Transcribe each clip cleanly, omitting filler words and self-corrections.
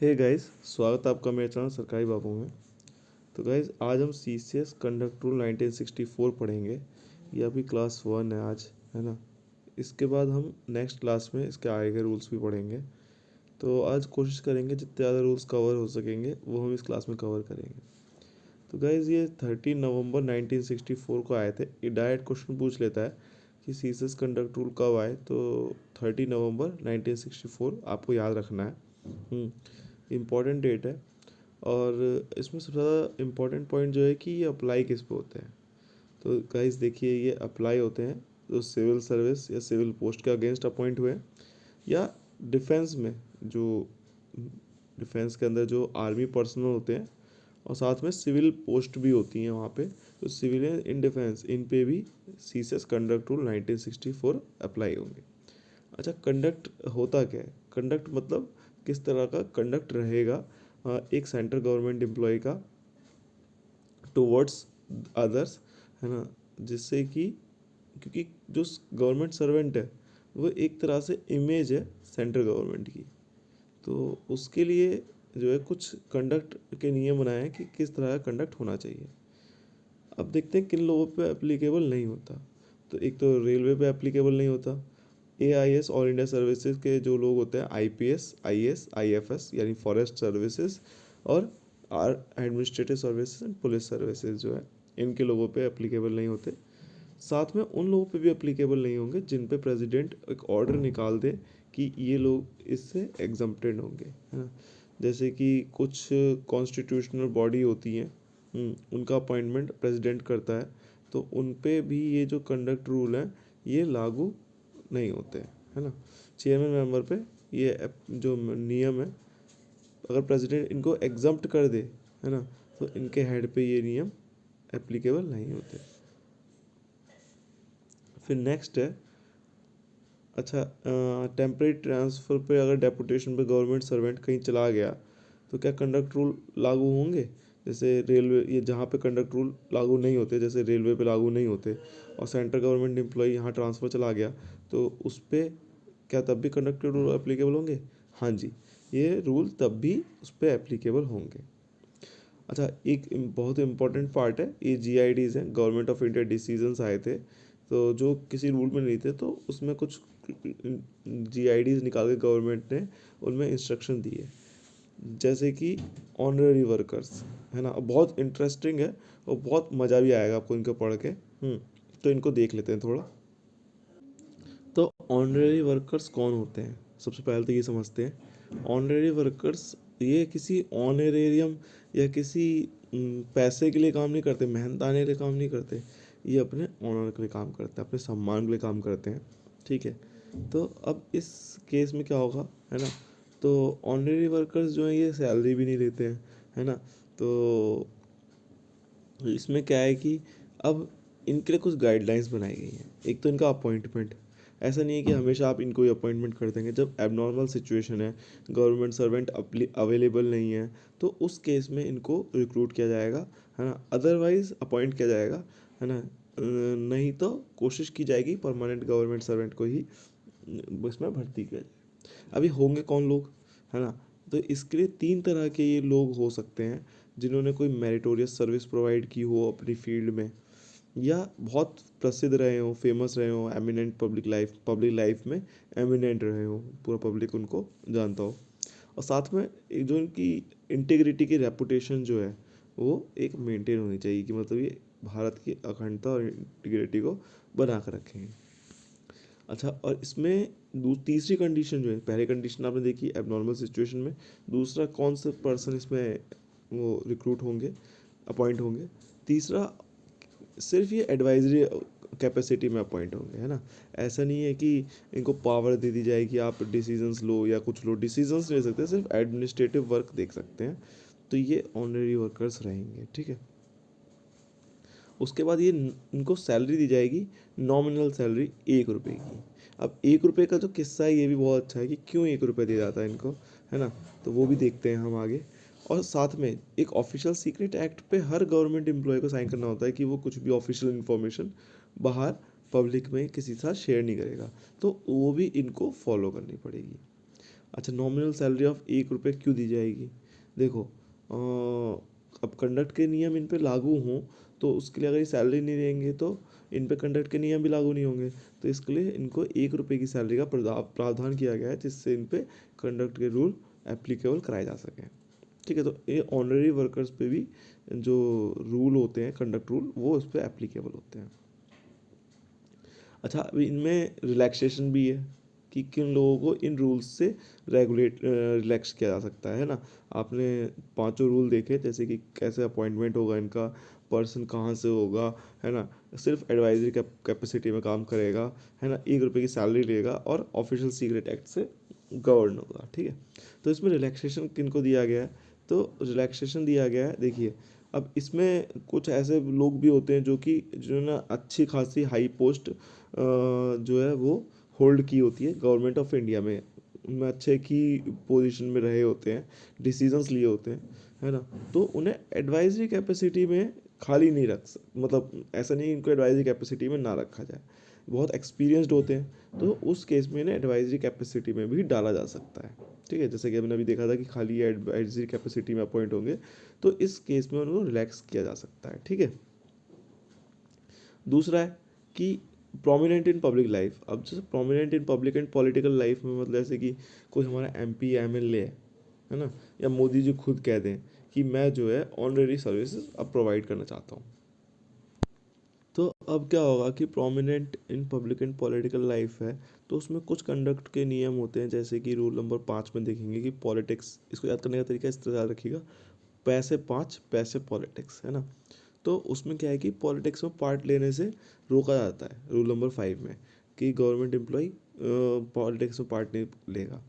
Hey guys, स्वागत है आपका मेरे चैनल सरकारी बाबू में। तो गाइस, आज हम सीसीएस कंडक्ट रूल 1964 पढ़ेंगे। ये अभी क्लास 1 है आज, है ना। इसके बाद हम नेक्स्ट क्लास में इसके आगे के रूल्स भी पढ़ेंगे। तो आज कोशिश करेंगे जितने ज़्यादा रूल्स कवर हो सकेंगे वो हम इस क्लास में कवर करेंगे। तो गाइस, ये 13 नवंबर 1964 को आए थे। ये डायरेक्ट क्वेश्चन पूछ लेता है कि सीसीएस कंडक्ट रूल कब आए, तो 30 नवंबर 1964 आपको याद रखना है। इम्पॉर्टेंट डेट है। और इसमें सबसे ज़्यादा इम्पोर्टेंट पॉइंट जो है कि ये अप्लाई किस पे होते हैं। तो गाइस देखिए, ये अप्लाई होते हैं जो सिविल सर्विस या सिविल पोस्ट के अगेंस्ट अपॉइंट हुए हैं, या डिफेंस में, जो डिफेंस के अंदर जो आर्मी पर्सनल होते हैं, और साथ में सिविल पोस्ट भी होती हैं वहाँ पे, तो सिविलियन इन डिफेंस, इन पे भी सीसीएस कंडक्ट रूल 1964 अप्लाई होंगे। अच्छा, कंडक्ट होता क्या है? कंडक्ट मतलब किस तरह का कंडक्ट रहेगा एक सेंट्रल गवर्नमेंट एम्प्लॉय का टुवर्ड्स अदर्स, है ना। जिससे कि, क्योंकि जो गवर्नमेंट सर्वेंट है वो एक तरह से इमेज है सेंट्रल गवर्नमेंट की, तो उसके लिए जो है कुछ कंडक्ट के नियम बनाए हैं कि किस तरह का कंडक्ट होना चाहिए। अब देखते हैं किन लोगों पे एप्लीकेबल नहीं होता। तो एक तो रेलवे पे एप्लीकेबल नहीं होता। एआईएस, ऑल इंडिया सर्विसेज के जो लोग होते हैं, आईपीएस, आईएएस, आईएफएस यानी फॉरेस्ट सर्विसेज, और are administrative services and police services जो है, इनके लोगों पे एप्लीकेबल नहीं होते। साथ में उन लोगों पे भी एप्लीकेबल नहीं होंगे जिन पे प्रेसिडेंट एक ऑर्डर निकाल दे कि ये लोग इससे एग्जम्प्टेड होंगे, है ना। जैसे कि कुछ कॉन्स्टिट्यूशनल बॉडी होती हैं, उनका अपॉइंटमेंट प्रेसिडेंट करता है, तो उन पे भी ये जो कंडक्ट रूल हैं ये लागू नहीं होते, है ना। चेयरमैन मेंबर पे ये जो नियम है, अगर प्रेसिडेंट इनको एग्जम्प्ट कर दे, है ना, तो इनके हेड पे ये नियम एप्लीकेबल नहीं होते। फिर नेक्स्ट है, अच्छा, टेम्परेरी ट्रांसफ़र पे अगर डेपुटेशन पे गवर्नमेंट सर्वेंट कहीं चला गया तो क्या कंडक्ट रूल लागू होंगे? जैसे रेलवे, ये जहाँ पे कंडक्ट रूल लागू नहीं होते, जैसे रेलवे पे लागू नहीं होते, और सेंट्रल गवर्नमेंट एम्प्लॉई यहाँ ट्रांसफ़र चला गया, तो उस पर क्या तब भी कंडक्ट रूल एप्लीकेबल होंगे? हाँ जी, ये रूल तब भी उस पर एप्लीकेबल होंगे। अच्छा, एक बहुत इंपॉर्टेंट पार्ट है, ये जीआईडीज़ हैं, गवर्नमेंट ऑफ इंडिया डिसीजंस आए थे, तो जो किसी रूल में नहीं थे, तो उसमें कुछ जीआईडीज़ निकाल के गवर्नमेंट ने उनमें इंस्ट्रक्शन दिए। जैसे कि ऑनररी वर्कर्स, है ना, बहुत इंटरेस्टिंग है और बहुत मज़ा भी आएगा आपको इनको पढ़ के। तो इनको देख लेते हैं थोड़ा। तो ऑनररी वर्कर्स कौन होते हैं? सबसे पहले तो ये समझते हैं, ऑनररी वर्कर्स ये किसी ऑनरेरियम या किसी पैसे के लिए काम नहीं करते, मेहनत आने के लिए काम नहीं करते, ये अपने ऑनर के लिए काम करते हैं, अपने सम्मान के लिए काम करते हैं, ठीक है। तो अब इस केस में क्या होगा, है ना, तो ऑनरेरी वर्कर्स जो हैं ये सैलरी भी नहीं लेते हैं, है ना। तो इसमें क्या है कि अब इनके लिए कुछ गाइडलाइंस बनाई गई हैं। एक तो इनका अपॉइंटमेंट, ऐसा नहीं है कि हमेशा आप इनको ही अपॉइंटमेंट कर देंगे। जब एबनॉर्मल सिचुएशन है, गवर्नमेंट सर्वेंट अवेलेबल नहीं है, तो उस केस में इनको रिक्रूट किया जाएगा, है ना, अदरवाइज अपॉइंट किया जाएगा, है ना। नहीं तो कोशिश की जाएगी परमानेंट गवर्नमेंट सर्वेंट को ही इसमें भर्ती किया जाए। अभी होंगे कौन लोग, है ना। तो इसके लिए 3 तरह के ये लोग हो सकते हैं, जिन्होंने कोई मेरिटोरियस सर्विस प्रोवाइड की हो अपनी फील्ड में, या बहुत प्रसिद्ध रहे हो, फेमस रहे हो, एमिनेंट पब्लिक लाइफ में एमिनेंट रहे हो, पूरा पब्लिक उनको जानता हो। और साथ में एक जो इनकी इंटीग्रिटी की रेपुटेशन जो है वो एक मेंटेन होनी चाहिए, कि मतलब ये भारत की अखंडता और इंटीग्रिटी को बना कर रखेंगे। अच्छा, और इसमें तीसरी कंडीशन जो है, पहले कंडीशन आपने देखी एबनॉर्मल सिचुएशन में, दूसरा कौन से पर्सन इसमें वो रिक्रूट होंगे, अपॉइंट होंगे, तीसरा सिर्फ ये एडवाइजरी कैपेसिटी में अपॉइंट होंगे, है ना। ऐसा नहीं है कि इनको पावर दे दी जाए कि आप डिसीजंस लो या कुछ लो, डिसीजंस ले सकते हैं, सिर्फ एडमिनिस्ट्रेटिव वर्क देख सकते हैं। तो ये ऑनररी वर्कर्स रहेंगे, ठीक है। उसके बाद ये इनको सैलरी दी जाएगी, नॉमिनल सैलरी 1 रुपये की। अब 1 रुपये का जो किस्सा है ये भी बहुत अच्छा है कि क्यों 1 रुपये दिया जाता है इनको, है ना। तो वो भी देखते हैं हम आगे। और साथ में एक ऑफिशियल सीक्रेट एक्ट पे हर गवर्नमेंट एम्प्लॉय को साइन करना होता है कि वो कुछ भी ऑफिशियल इन्फॉर्मेशन बाहर पब्लिक में किसी के साथ शेयर नहीं करेगा, तो वो भी इनको फॉलो करनी पड़ेगी। अच्छा, नॉमिनल सैलरी ऑफ 1 रुपये क्यों दी जाएगी? देखो, अब कंडक्ट के नियम इन पे लागू हों तो उसके लिए अगर ये सैलरी नहीं देंगे तो इन पे कंडक्ट के नियम भी लागू नहीं होंगे। तो इसके लिए इनको 1 रुपये की सैलरी का प्रावधान किया गया है, जिससे इन पे कंडक्ट के रूल एप्लीकेबल कराए जा सकें। ठीक है, तो ये ऑनररी वर्कर्स पे भी जो रूल होते हैं, कंडक्ट रूल, वो उस पर एप्लीकेबल होते हैं। अच्छा, अभी इनमें रिलैक्सेशन भी है कि किन लोगों को इन रूल्स से रिलैक्स किया जा सकता है ना। आपने पांचों रूल देखे, जैसे कि कैसे अपॉइंटमेंट होगा इनका, पर्सन कहाँ से होगा, है ना, सिर्फ एडवाइजरी कैपेसिटी में काम करेगा, है ना, 1 रुपये की सैलरी लेगा और ऑफिशियल सीक्रेट एक्ट से गवर्न होगा। ठीक है, तो इसमें रिलैक्सेशन किन को दिया गया है? तो रिलैक्सेशन दिया गया है, देखिए, अब इसमें कुछ ऐसे लोग भी होते हैं जो कि जिन्होंने अच्छी खासी हाई पोस्ट जो है वो होल्ड की होती है गवर्नमेंट ऑफ इंडिया में अच्छे की पोजीशन में रहे होते हैं, डिसीजंस लिए होते हैं, है ना। तो उन्हें एडवाइजरी कैपेसिटी में खाली नहीं मतलब ऐसा नहीं इनको एडवाइजरी कैपेसिटी में ना रखा जाए, बहुत एक्सपीरियंस्ड होते हैं, तो उस केस में इन्हें एडवाइजरी कैपेसिटी में भी डाला जा सकता है। ठीक है, जैसे कि हमने अभी देखा था कि खाली एडवाइजरी कैपेसिटी में अपॉइंट होंगे, तो इस केस में उनको रिलैक्स किया जा सकता है। ठीक है, दूसरा है कि प्रोमिनेंट इन पब्लिक लाइफ। अब जैसे prominent in public and political life में मतलब ऐसे कि कोई हमारा एमपी एमएलए है ना, या मोदी जी खुद कह दें कि मैं जो है ऑनरेरी सर्विसेज अब प्रोवाइड करना चाहता हूँ। तो अब क्या होगा कि prominent in public and political life है, तो उसमें कुछ कंडक्ट के नियम होते हैं, जैसे कि रूल नंबर 5 में देखेंगे कि पॉलिटिक्स, इसको याद करने का तरीका इस तरह याद रखिएगा, पैसे 5 पैसे पॉलिटिक्स, है ना। तो उसमें क्या है कि पॉलिटिक्स में पार्ट लेने से रोका जाता है रूल नंबर 5 में, कि गवर्नमेंट एम्प्लॉय पॉलिटिक्स में पार्ट नहीं लेगा।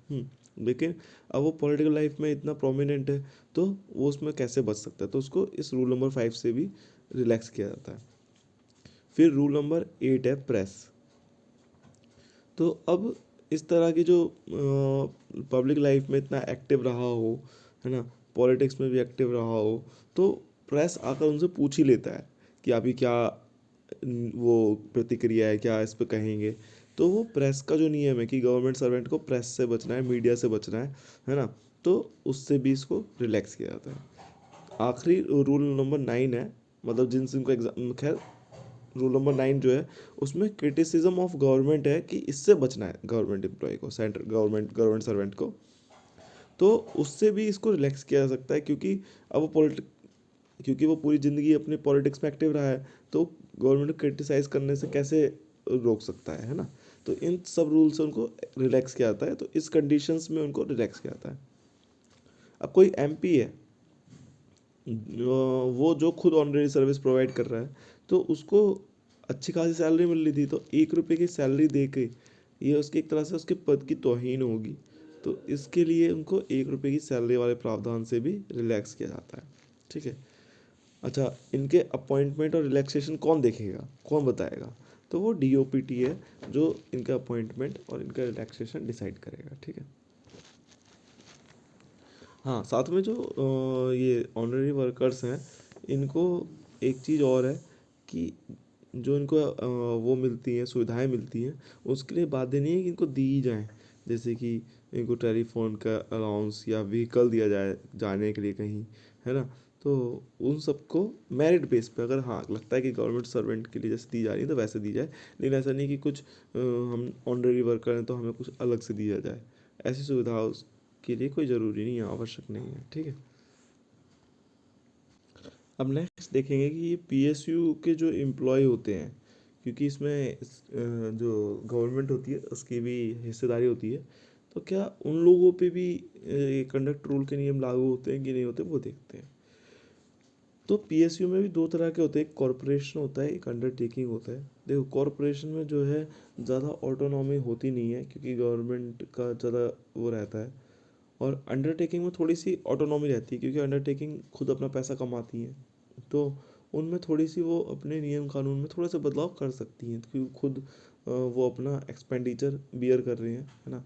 लेकिन अब वो पॉलिटिकल लाइफ में इतना प्रोमिनेंट है, तो वो उसमें कैसे बच सकता है, तो उसको इस रूल नंबर 5 से भी रिलैक्स किया जाता है। फिर रूल नंबर 8 है प्रेस। तो अब इस तरह की जो पब्लिक लाइफ में इतना एक्टिव रहा हो, है ना, पॉलिटिक्स में भी एक्टिव रहा हो, तो प्रेस आकर उनसे पूछ ही लेता है कि अभी क्या वो प्रतिक्रिया है, क्या इस पे कहेंगे। तो वो प्रेस का जो नियम है कि गवर्नमेंट सर्वेंट को प्रेस से बचना है, मीडिया से बचना है ना, तो उससे भी इसको रिलैक्स किया जाता है। आखिरी रूल नंबर 9 है, मतलब जिन जिनको एग्जाम, खैर रूल नंबर 9 जो है उसमें क्रिटिसिज्म ऑफ गवर्नमेंट है कि इससे बचना है गवर्नमेंट एम्प्लॉय को, सेंट्रल गवर्नमेंट सर्वेंट को, तो उससे भी इसको रिलैक्स किया जा सकता है, क्योंकि अब वो पॉलिटिक क्योंकि वो पूरी ज़िंदगी अपने पॉलिटिक्स में एक्टिव रहा है, तो गवर्नमेंट को क्रिटिसाइज करने से कैसे रोक सकता है ना। तो इन सब रूल से उनको रिलैक्स किया जाता है, तो इस कंडीशंस में उनको रिलैक्स किया जाता है। अब कोई एमपी है, वो जो खुद ऑनरेरी सर्विस प्रोवाइड कर रहा है, तो उसको अच्छी खासी सैलरी मिल रही थी, तो 1 रुपये की सैलरी दे के ये उसकी एक तरह से उसके पद की तौहीन होगी। तो इसके लिए उनको 1 रुपये की सैलरी वाले प्रावधान से भी रिलैक्स किया जाता है। ठीक है, अच्छा, इनके अपॉइंटमेंट और रिलैक्सेशन कौन देखेगा, कौन बताएगा? तो वो डीओपीटी है जो इनका अपॉइंटमेंट और इनका रिलैक्सेशन डिसाइड करेगा। ठीक है, हाँ, साथ में जो ये ऑनररी वर्कर्स हैं, इनको एक चीज़ और है कि जो इनको वो मिलती हैं, सुविधाएं मिलती हैं, उसके लिए बाध्य नहीं है कि इनको दी जाएं। जैसे कि इनको टेलीफोन का अलाउंस या व्हीकल दिया जाए जाने के लिए कहीं, है ना। तो उन सबको मेरिट बेस पे, अगर हाँ लगता है कि गवर्नमेंट सर्वेंट के लिए जैसे दी जा रही है तो वैसे दी जाए, लेकिन ऐसा नहीं कि कुछ हम ऑनररी वर्कर हैं तो हमें कुछ अलग से दिया जाए। ऐसी सुविधा के लिए कोई ज़रूरी नहीं है, आवश्यक नहीं है। ठीक है, अब नेक्स्ट देखेंगे कि ये पीएसयू के जो एम्प्लॉय होते हैं, क्योंकि इसमें जो गवर्नमेंट होती है उसकी भी हिस्सेदारी होती है, तो क्या उन लोगों पे भी कंडक्ट रूल के नियम लागू होते हैं कि नहीं होते, वो देखते हैं। तो पीएसयू में भी दो तरह के होते हैं, एक कॉरपोरेशन होता है, एक अंडरटेकिंग होता है। देखो, कॉरपोरेशन में जो है ज़्यादा ऑटोनॉमी होती नहीं है, क्योंकि गवर्नमेंट का ज़्यादा वो रहता है, और अंडरटेकिंग में थोड़ी सी ऑटोनॉमी रहती है, क्योंकि अंडरटेकिंग खुद अपना पैसा कमाती हैं, तो उनमें थोड़ी सी वो अपने नियम कानून में थोड़ा सा बदलाव कर सकती हैं, क्योंकि खुद वो अपना एक्सपेंडिचर बियर कर रही हैं, है ना।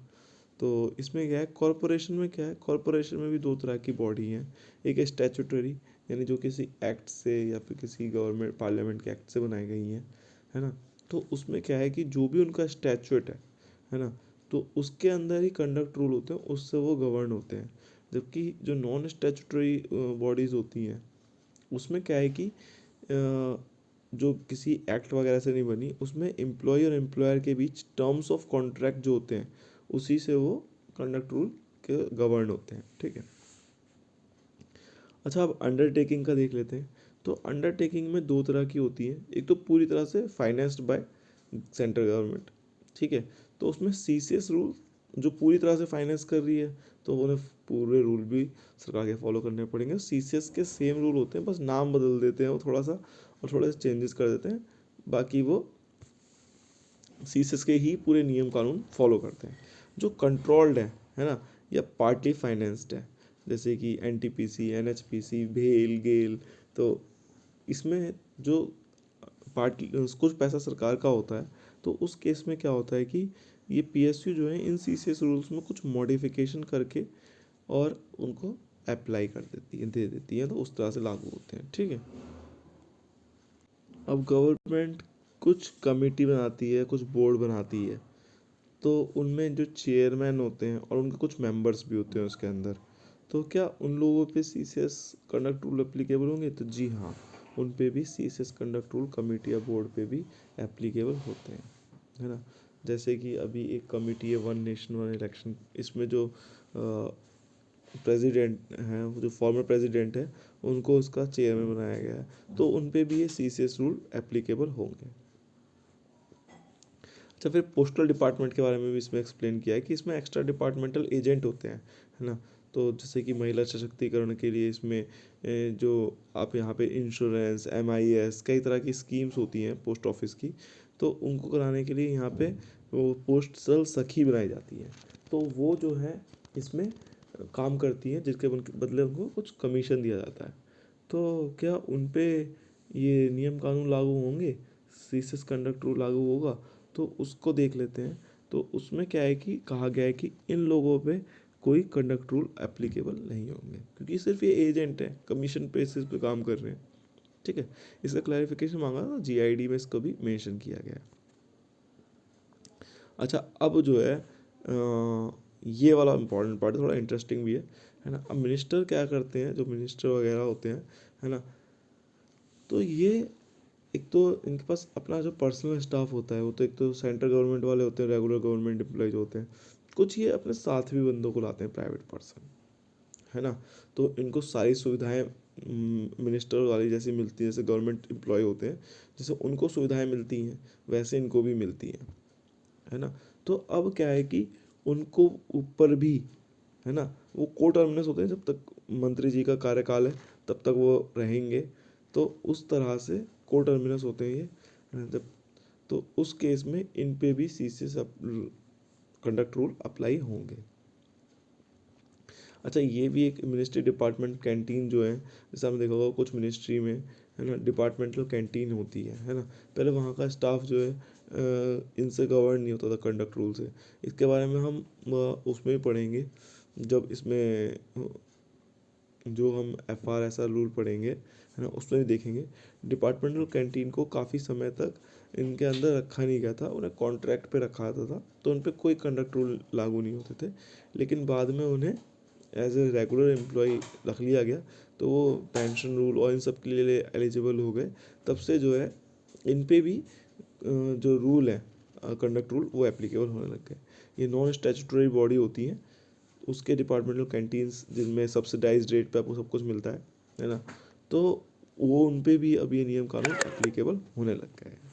तो इसमें क्या है, कॉरपोरेशन में क्या है, कॉरपोरेशन में भी दो तरह की बॉडी हैं। एक है स्टैचूटरी, यानी जो किसी एक्ट से या फिर किसी गवर्नमेंट पार्लियामेंट के एक्ट से बनाई गई हैं, है ना। तो उसमें क्या है कि जो भी उनका स्टैचूट है ना, तो उसके अंदर ही कंडक्ट रूल होते हैं, उससे वो गवर्न होते हैं। जबकि जो नॉन स्टैट्यूटरी बॉडीज़ होती हैं उसमें क्या है कि जो किसी एक्ट वगैरह से नहीं बनी, उसमें एम्प्लॉय और एम्प्लॉयर के बीच टर्म्स ऑफ कॉन्ट्रैक्ट जो होते हैं उसी से वो कंडक्ट रूल के गवर्न होते हैं। ठीक है। अच्छा, अब अंडरटेकिंग का देख लेते हैं। तो अंडरटेकिंग में दो तरह की होती है, एक तो पूरी तरह से फाइनेंस्ड बाय सेंट्रल गवर्नमेंट। ठीक है। तो उसमें सीसीएस रूल जो पूरी तरह से फाइनेंस कर रही है, तो उन्हें पूरे रूल भी सरकार के फॉलो करने पड़ेंगे। सीसीएस के सेम रूल होते हैं, बस नाम बदल देते हैं वो थोड़ा सा, और थोड़े से चेंजेस कर देते हैं। बाकी वो सीसीएस के ही पूरे नियम कानून फॉलो करते हैं। जो कंट्रोल्ड है ना, या पार्टली फाइनेंस्ड है, जैसे कि एनटीपीसी, एनएचपीसी, भेल, गेल, तो इसमें जो पार्ट कुछ पैसा सरकार का होता है, तो उस केस में क्या होता है कि ये पीएसयू जो है इन सीसीएस रूल्स में कुछ मॉडिफिकेशन करके और उनको अप्लाई कर देती है, दे देती है, तो उस तरह से लागू होते हैं। ठीक है। अब गवर्नमेंट कुछ कमेटी बनाती है, कुछ बोर्ड बनाती है, तो उनमें जो चेयरमैन होते हैं और उनके कुछ मेंबर्स भी होते हैं उसके अंदर, तो क्या उन लोगों पे सीसीएस कंडक्ट रूल एप्लीकेबल होंगे? तो जी हाँ, उन पे भी सीसीएस कंडक्ट रूल कमेटी या बोर्ड पे भी एप्लीकेबल होते हैं, है ना। जैसे कि अभी एक कमेटी है वन नेशन वन इलेक्शन, इसमें जो प्रेसिडेंट हैं, जो फॉर्मर प्रेसिडेंट है, उनको उसका चेयरमैन बनाया गया है, तो उन पे भी ये सीसीएस रूल एप्लीकेबल होंगे। अच्छा, फिर पोस्टल डिपार्टमेंट के बारे में भी इसमें एक्सप्लेन किया है कि इसमें एक्स्ट्रा डिपार्टमेंटल एजेंट होते हैं, है ना। तो जैसे कि महिला सशक्तिकरण के लिए इसमें जो आप यहाँ पे इंश्योरेंस, एमआईएस, कई तरह की स्कीम्स होती हैं पोस्ट ऑफिस की, तो उनको कराने के लिए यहाँ पे वो पोस्टल सखी बनाई जाती है। तो वो जो है इसमें काम करती है, जिसके बदले उनको कुछ कमीशन दिया जाता है। तो क्या उन पे ये नियम कानून लागू होंगे, सीसीएस कंडक्ट रूल लागू होगा? तो उसको देख लेते हैं। तो उसमें क्या है कि कहा गया है कि इन लोगों पे कोई कंडक्ट रूल एप्लीकेबल नहीं होंगे, क्योंकि सिर्फ ये एजेंट है, कमीशन बेसिस पे काम कर रहे हैं। ठीक है। इसका क्लैरिफिकेशन मांगा था, जीआईडी में इसको भी मेंशन किया गया है। अच्छा, अब जो है ये वाला इंपॉर्टेंट पार्ट थोड़ा इंटरेस्टिंग भी है ना। अब मिनिस्टर क्या करते हैं, जो मिनिस्टर वगैरह होते हैं, है ना, तो ये एक तो इनके पास अपना जो पर्सनल स्टाफ होता है, वो तो एक तो सेंट्रल गवर्नमेंट वाले होते हैं, रेगुलर गवर्नमेंट एम्प्लॉयज होते हैं, कुछ ये अपने साथ भी बंदों को लाते हैं, प्राइवेट पर्सन, है ना। तो इनको सारी सुविधाएं मिनिस्टर वाली जैसी मिलती है, जैसे गवर्नमेंट एम्प्लॉय होते हैं, जैसे उनको सुविधाएं मिलती हैं वैसे इनको भी मिलती हैं, है ना। तो अब क्या है कि उनको ऊपर भी, है ना, वो को टर्मिनस होते हैं, जब तक मंत्री जी का कार्यकाल है तब तक वो रहेंगे, तो उस तरह से को टर्मिनस होते हैं ये, है ना। जब तो उस केस में इन पे भी सीसीएस कंडक्ट रूल अप्लाई होंगे। अच्छा, ये भी एक मिनिस्ट्री डिपार्टमेंट कैंटीन जो है, जैसे हमने देखा होगा कुछ मिनिस्ट्री में, है ना, डिपार्टमेंटल कैंटीन होती है ना। पहले वहाँ का स्टाफ जो है इनसे गवर्न नहीं होता था कंडक्ट रूल से। इसके बारे में हम उसमें भी पढ़ेंगे, जब इसमें जो हम FRSR रूल पढ़ेंगे, है ना, उसमें भी देखेंगे। डिपार्टमेंटल कैंटीन को काफ़ी समय तक इनके अंदर रखा नहीं गया था, उन्हें कॉन्ट्रैक्ट पे रखा जाता था, तो उन पर कोई कंडक्ट रूल लागू नहीं होते थे। लेकिन बाद में उन्हें एज ए रेगुलर एम्प्लॉय रख लिया गया, तो वो पेंशन रूल और इन सब के लिए एलिजिबल हो गए। तब से जो है इन पे भी जो रूल है कंडक्ट रूल, वो एप्लीकेबल होने लग गए। ये नॉन स्टैट्यूटरी बॉडी होती है, उसके डिपार्टमेंटल कैंटीन्स जिनमें सब्सिडाइज रेट पे आपको सब कुछ मिलता है ना, तो वो उन पे भी अब ये नियम कानून एप्लीकेबल होने लग गए हैं।